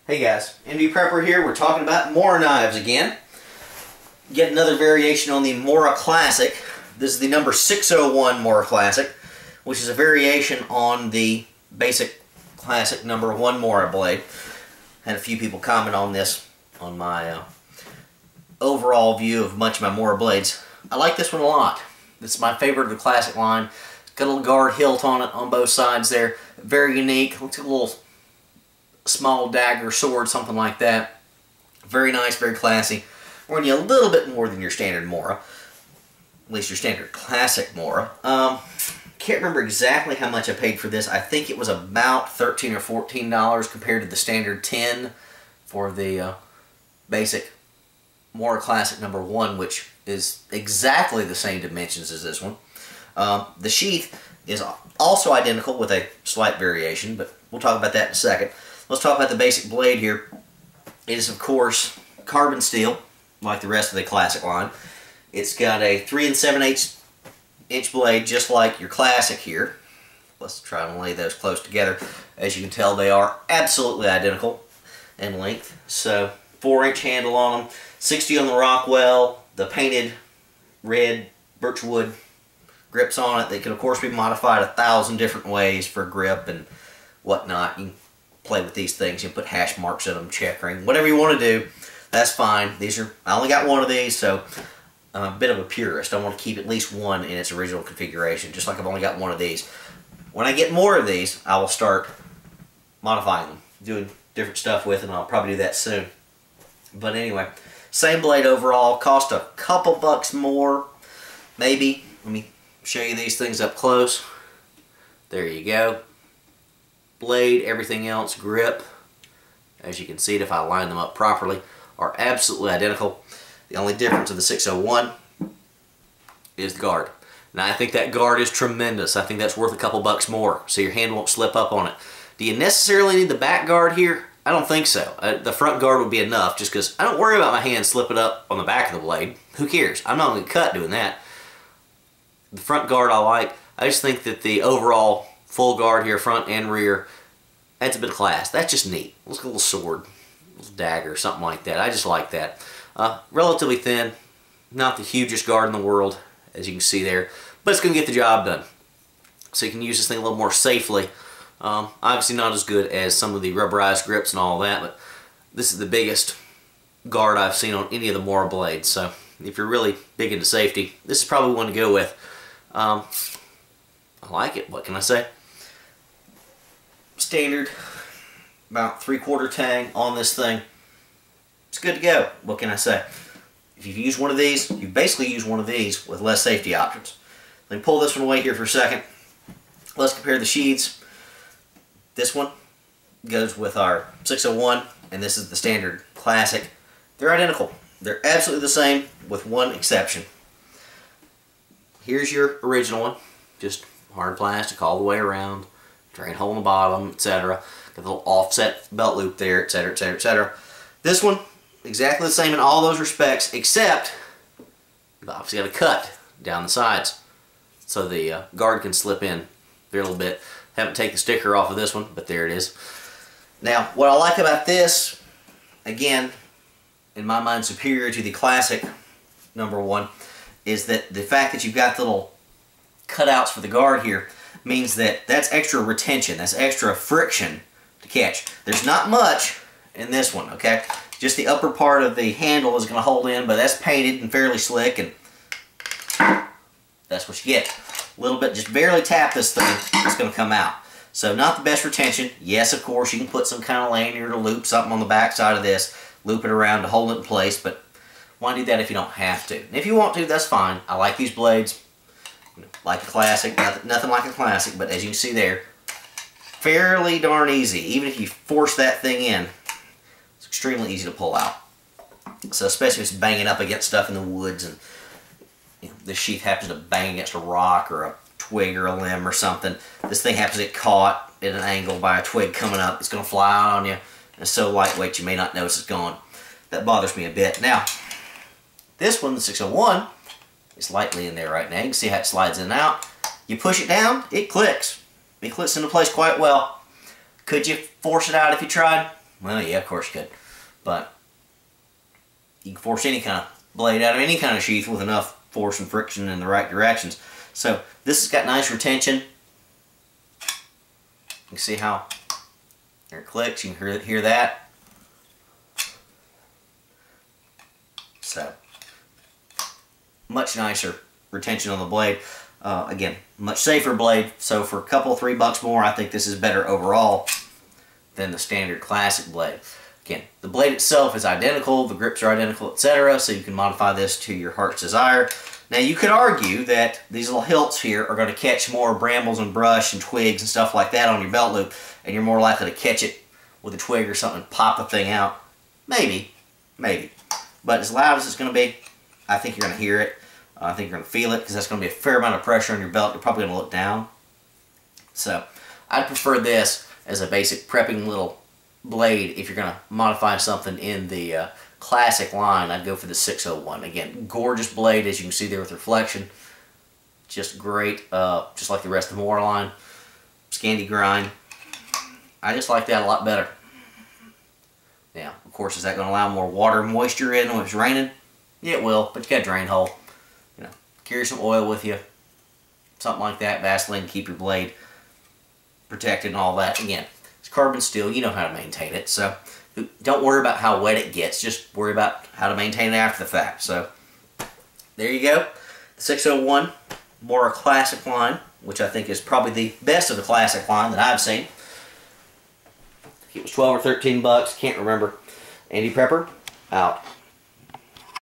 Hey guys, NB Prepper here. We're talking about Mora knives again. Get another variation on the Mora Classic. This is the number 601 Mora Classic, which is a variation on the basic classic number 1 Mora blade. Had a few people comment on this on my overall view of much of my Mora blades. I like this one a lot. This is my favorite of the classic line. Got a little guard hilt on it on both sides there. Very unique. Looks like a little small dagger, sword, something like that. Very nice, very classy. Run you a little bit more than your standard Mora. At least your standard classic Mora. Can't remember exactly how much I paid for this. I think it was about $13 or $14 compared to the standard $10 for the basic Mora Classic number 1, which is exactly the same dimensions as this one. The sheath is also identical with a slight variation, but we'll talk about that in a second. Let's talk about the basic blade here. It is, of course, carbon steel, like the rest of the classic line. It's got a 3 7/8 inch blade, just like your classic here. Let's try and lay those close together. As you can tell, they are absolutely identical in length. So, 4-inch handle on them, 60 on the Rockwell, the painted red birchwood grips on it. They can, of course, be modified 1,000 different ways for grip and whatnot. You can play with these things. You can put hash marks in them, checkering, whatever you want to do. That's fine. I only got one of these, so I'm a bit of a purist. I want to keep at least one in its original configuration, just like I've only got one of these. When I get more of these, I will start modifying them, doing different stuff with them. I'll probably do that soon. But anyway, same blade overall. Cost a couple bucks more, maybe. Let me show you these things up close. There you go. Blade, everything else, grip, as you can see it if I line them up properly, are absolutely identical. The only difference of the 601 is the guard. Now I think that guard is tremendous. I think that's worth a couple bucks more, so your hand won't slip up on it. Do you necessarily need the back guard here? I don't think so. The front guard would be enough, just because I don't worry about my hand slipping up on the back of the blade. Who cares? I'm not going to cut doing that. The front guard I like. I just think that the overall full guard here, front and rear, adds a bit of class. That's just neat. Looks like a little sword, a little dagger, something like that. I just like that. Relatively thin, not the hugest guard in the world, as you can see there, but it's going to get the job done. So you can use this thing a little more safely. Obviously not as good as some of the rubberized grips and all that, but this is the biggest guard I've seen on any of the Mora blades. So if you're really big into safety, this is probably one to go with. I like it. What can I say? Standard, about 3/4 tang on this thing. It's good to go. What can I say? If you've used one of these, you basically use one of these with less safety options. Let me pull this one away here for a second. Let's compare the sheaths. This one goes with our 601, and this is the standard classic. They're identical. They're absolutely the same, with one exception. Here's your original one, just hard plastic all the way around. Drain hole in the bottom, etc. Got a little offset belt loop there, etc., etc., etc. This one, exactly the same in all those respects, except you've obviously got a cut down the sides, so the guard can slip in there a little bit. Haven't taken the sticker off of this one, but there it is. Now, what I like about this, again, in my mind, superior to the classic number 1, is that the fact that you've got the little cutouts for the guard here means that that's extra retention, that's extra friction to catch. There's not much in this one, okay? Just the upper part of the handle is going to hold in, but that's painted and fairly slick, and that's what you get. A little bit, just barely tap this thing, it's going to come out. So not the best retention. Yes, of course, you can put some kind of lanyard or loop, something on the back side of this, loop it around to hold it in place, but why do that if you don't have to? And if you want to, that's fine. I like these blades. Like a classic, nothing like a classic, but as you can see there, fairly darn easy. Even if you force that thing in, it's extremely easy to pull out. So especially if it's banging up against stuff in the woods and the sheath happens to bang against a rock or a twig or a limb or something, this thing happens to get caught at an angle by a twig coming up, it's going to fly out on you, and it's so lightweight you may not notice it's gone. That bothers me a bit. Now, this one, the 601, it's lightly in there right now. You can see how it slides in and out. You push it down, it clicks. It clicks into place quite well. Could you force it out if you tried? Well, yeah, of course you could. But you can force any kind of blade out of any kind of sheath with enough force and friction in the right directions. So this has got nice retention. You can see how there it clicks. You can hear that. So much nicer retention on the blade. Again, much safer blade. So for a couple, $3 more, I think this is better overall than the standard classic blade. Again, the blade itself is identical, the grips are identical, etc. So you can modify this to your heart's desire. Now you could argue that these little hilts here are going to catch more brambles and brush and twigs and stuff like that on your belt loop, and you're more likely to catch it with a twig or something and pop the thing out. Maybe. But as loud as it's going to be, I think you're going to hear it. I think you're going to feel it because that's going to be a fair amount of pressure on your belt. You're probably going to look down. So I'd prefer this as a basic prepping little blade. If you're going to modify something in the classic line, I'd go for the 601. Again, gorgeous blade, as you can see there with reflection. Just great, just like the rest of the Mora line. Scandi grind. I just like that a lot better. Now, of course, is that going to allow more water and moisture in when it's raining? Yeah, it will, but you got a drain hole. You know, carry some oil with you, something like that, Vaseline to keep your blade protected and all that. Again, it's carbon steel, you know how to maintain it, so don't worry about how wet it gets, just worry about how to maintain it after the fact. So, there you go, the 601 Mora Classic line, which I think is probably the best of the classic line that I've seen. It was $12 or $13, can't remember. Andy Prepper, out.